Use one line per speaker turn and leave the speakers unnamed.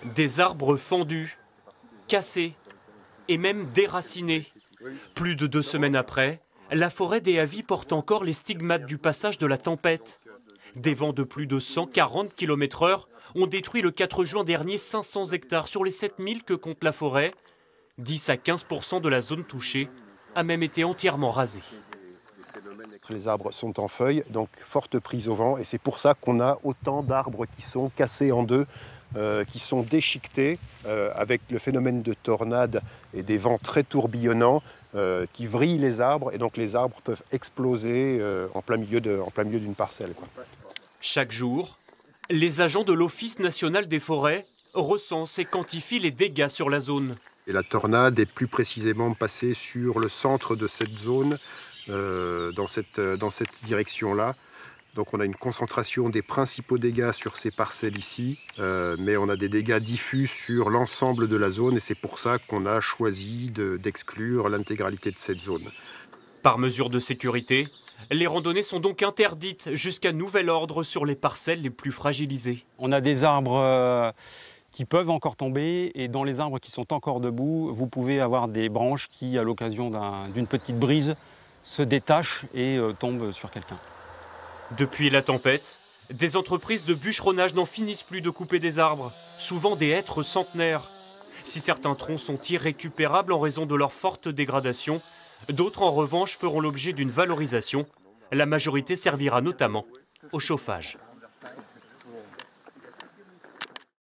Des arbres fendus, cassés et même déracinés. Plus de 2 semaines après, la forêt des Havis porte encore les stigmates du passage de la tempête. Des vents de plus de 140 km/h ont détruit le 4 juin dernier 500 hectares sur les 7000 que compte la forêt. 10 à 15% de la zone touchée a même été entièrement rasée.
Les arbres sont en feuilles, donc forte prise au vent, et c'est pour ça qu'on a autant d'arbres qui sont cassés en deux, qui sont déchiquetés, avec le phénomène de tornade et des vents très tourbillonnants qui vrillent les arbres, et donc les arbres peuvent exploser en plein milieu d'une parcelle, quoi.
Chaque jour, les agents de l'Office national des forêts recensent et quantifient les dégâts sur la zone.
Et la tornade est plus précisément passée sur le centre de cette zone, dans cette direction-là. Donc on a une concentration des principaux dégâts sur ces parcelles ici, mais on a des dégâts diffus sur l'ensemble de la zone, et c'est pour ça qu'on a choisi d'exclure l'intégralité de cette zone.
Par mesure de sécurité, les randonnées sont donc interdites jusqu'à nouvel ordre sur les parcelles les plus fragilisées.
On a des arbres qui peuvent encore tomber, et dans les arbres qui sont encore debout, vous pouvez avoir des branches qui, à l'occasion d'une petite brise, se détachent et tombent sur quelqu'un.
Depuis la tempête, des entreprises de bûcheronnage n'en finissent plus de couper des arbres, souvent des hêtres centenaires. Si certains troncs sont irrécupérables en raison de leur forte dégradation, d'autres en revanche feront l'objet d'une valorisation. La majorité servira notamment au chauffage.